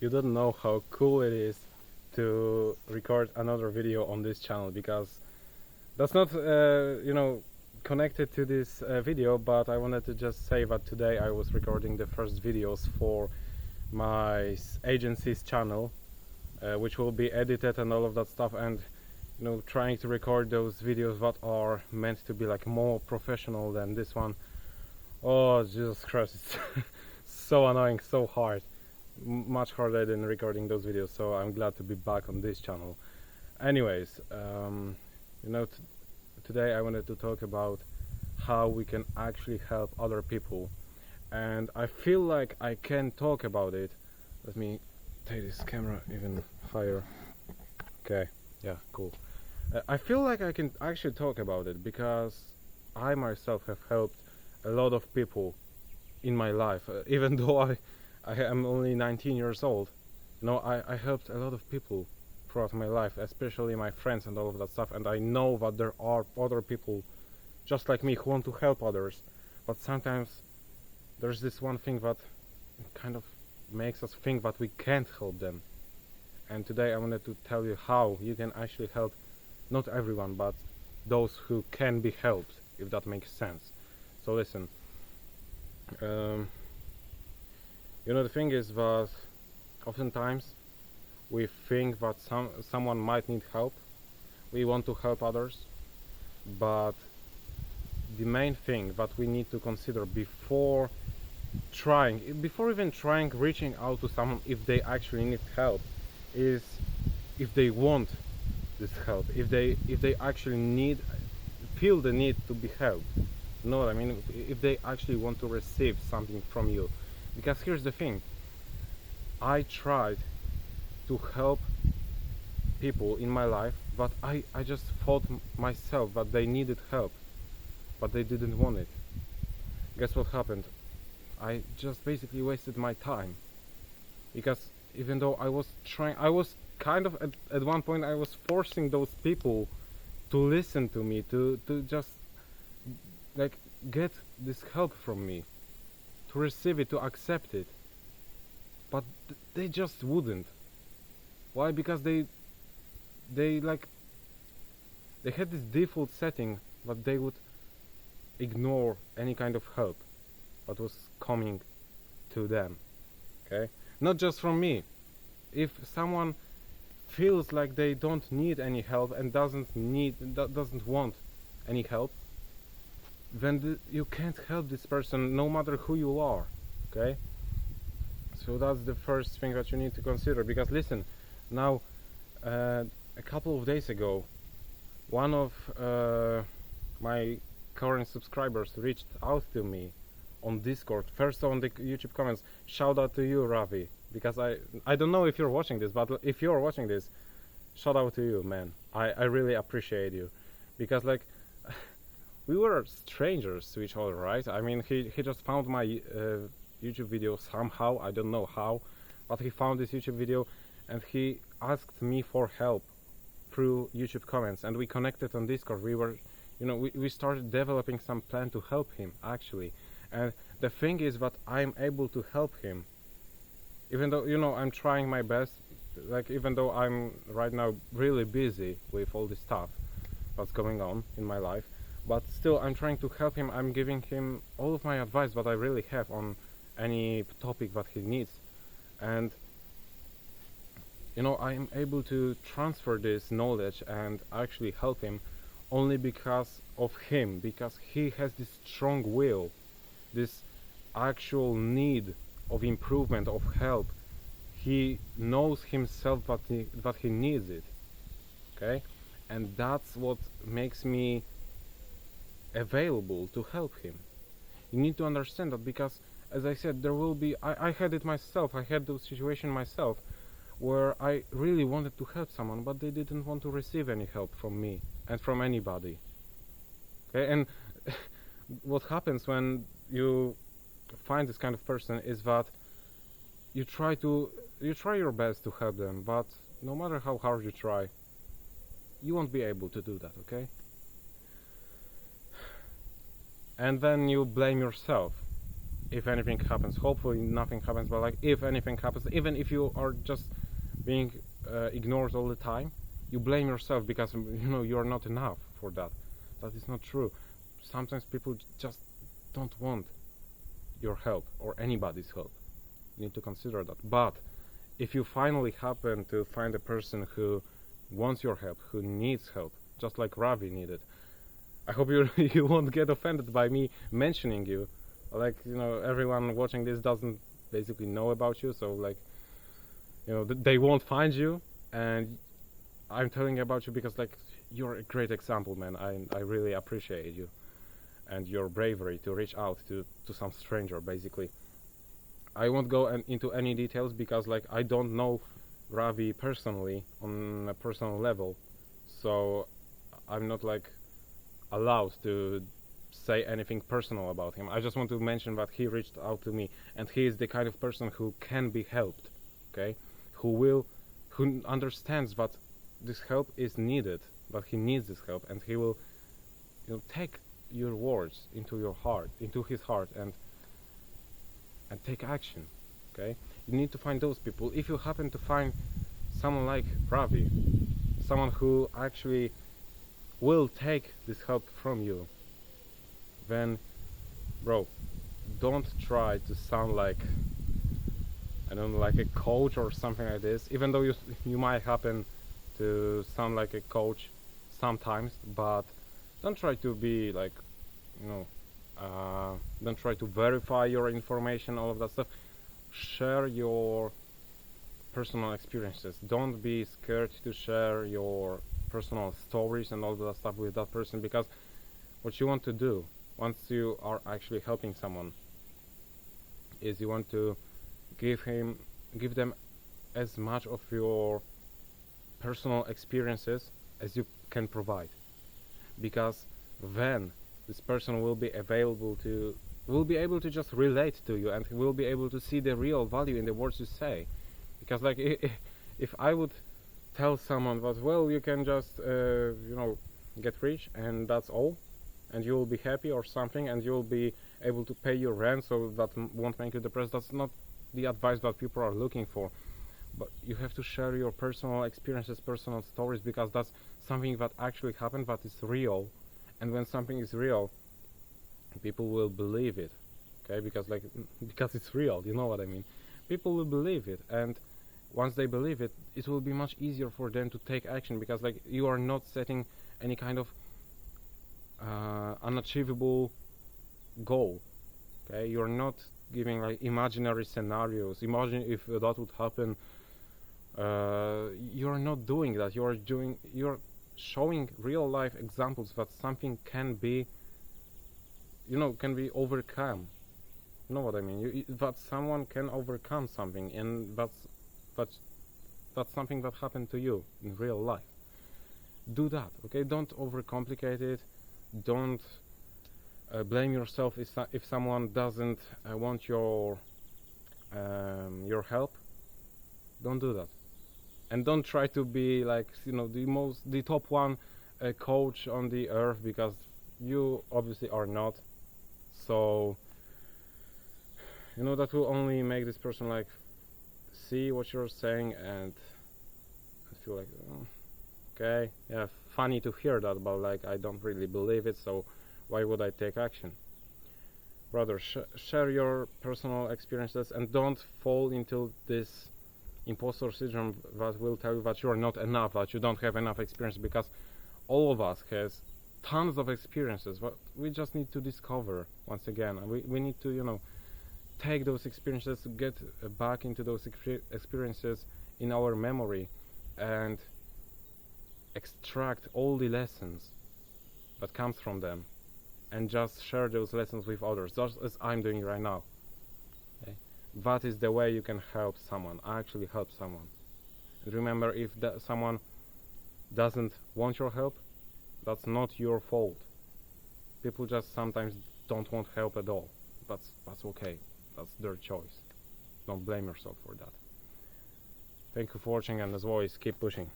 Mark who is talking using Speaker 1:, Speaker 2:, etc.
Speaker 1: you don't know how cool it is to record another video on this channel, because that's not connected to this video, but I wanted to just say that today I was recording the first videos for my agency's channel, which will be edited and all of that stuff, and trying to record those videos that are meant to be like more professional than this one. Oh Jesus Christ, it's so annoying, so hard, much harder than recording those videos. So I'm glad to be back on this channel. Anyways, today I wanted to talk about how we can actually help other people, and I feel like I can talk about it. Let me take this camera even higher. Okay, yeah, cool. I feel like I can actually talk about it because I myself have helped a lot of people in my life, even though I am only 19 years old. I helped a lot of people throughout my life, especially my friends and all of that stuff, and I know that there are other people just like me who want to help others, but sometimes there's this one thing that kind of makes us think that we can't help them. And today I wanted to tell you how you can actually help not everyone, but those who can be helped, if that makes sense. So listen, the thing is that oftentimes we think that someone might need help, we want to help others, but the main thing that we need to consider before even trying reaching out to someone if they actually need help is if they want this help, if they actually feel the need to be helped. You know what I mean? If they actually want to receive something from you. Because here's the thing, I tried to help people in my life, but I just thought myself that they needed help, but they didn't want it. Guess what happened? I just basically wasted my time, because even though I was kind of at one point I was forcing those people to listen to me, to just like get this help from me, to receive it, to accept it, but they just wouldn't. Why? Because they had this default setting that they would ignore any kind of help that was coming to them. Okay, not just from me. If someone feels like they don't need any help and doesn't want any help, then you can't help this person no matter who you are. Okay, so that's the first thing that you need to consider. Because listen, now a couple of days ago, one of my current subscribers reached out to me on Discord, first on the YouTube comments. Shout out to you, Ravi, because I don't know if you're watching this, but if you're watching this, shout out to you, man. I really appreciate you, because like we were strangers to each other, right? I mean, he just found my YouTube video somehow, I don't know how, but he found this YouTube video and he asked me for help through YouTube comments, and we connected on Discord. We started developing some plan to help him actually. And the thing is that I'm able to help him, even though I'm trying my best, like even though I'm right now really busy with all this stuff that's going on in my life, but still I'm trying to help him. I'm giving him all of my advice that I really have on any topic that he needs, and I'm able to transfer this knowledge and actually help him only because of him, because he has this strong will, this actual need of improvement, of help. He knows himself that he needs it. Okay, and that's what makes me available to help him. You need to understand that, because as I said, there will be I had it myself. I had those situations myself where I really wanted to help someone, but they didn't want to receive any help from me and from anybody. Okay, and what happens when you find this kind of person is that you try your best to help them, but no matter how hard you try, you won't be able to do that. Okay, and then you blame yourself if anything happens. Hopefully nothing happens, but like if anything happens, even if you are just being ignored all the time, you blame yourself because you're not enough for that. That is not true. Sometimes people just don't want your help or anybody's help. You need to consider that. But if you finally happen to find a person who wants your help, who needs help, just like Ravi needed, I hope you won't get offended by me mentioning you. Like, everyone watching this doesn't basically know about you, so like, they won't find you, and I'm telling about you because like you're a great example, man. I really appreciate you and your bravery to reach out to some stranger. Basically, I won't go into any details because like I don't know Ravi personally on a personal level, so I'm not like allowed to say anything personal about him. I just want to mention that he reached out to me, and he is the kind of person who can be helped, okay? Who understands that this help is needed, that he needs this help, and he will, take your words into his heart, and take action, okay? You need to find those people. If you happen to find someone like Ravi, someone who actually will take this help from you, then bro, don't try to sound like, I don't know, like a coach or something like this, even though you might happen to sound like a coach sometimes, but don't try to be like, don't try to verify your information, all of that stuff. Share your personal experiences. Don't be scared to share your personal stories and all that stuff with that person, because what you want to do once you are actually helping someone is you want to give them as much of your personal experiences as you can provide, because then this person will be able to just relate to you, and will be able to see the real value in the words you say. Because like if I would tell someone that, well, you can just get rich and that's all, and you will be happy or something, and you will be able to pay your rent, so that won't make you depressed, that's not the advice that people are looking for. But you have to share your personal experiences, personal stories, because that's something that actually happened, that is real. And when something is real, people will believe it, okay? Because it's real, you know what I mean. People will believe it, and once they believe it, it will be much easier for them to take action, because like you are not setting any kind of unachievable goal, okay? You're not giving like imaginary scenarios. Imagine if that would happen. You're not doing that. You're showing real life examples that something can be overcome. You know what I mean? That someone can overcome something, and that's something that happened to you in real life. Do that, okay? Don't overcomplicate it. Don't blame yourself if someone doesn't want your help. Don't do that, and don't try to be like the top one coach on the earth, because you obviously are not. So that will only make this person like see what you're saying and feel like, oh, okay, yeah, funny to hear that, but like I don't really believe it, so why would I take action? Rather share your personal experiences, and don't fall into this imposter syndrome that will tell you that you're not enough, that you don't have enough experience, because all of us has tons of experiences, but we just need to discover once again, and we need to take those experiences, get back into those experiences in our memory, and extract all the lessons that comes from them, and just share those lessons with others, just as I'm doing right now. Okay? That is the way you can help someone, actually help someone. And remember, if someone doesn't want your help, that's not your fault. People just sometimes don't want help at all. That's okay. That's their choice. Don't blame yourself for that. Thank you for watching, and as always, keep pushing.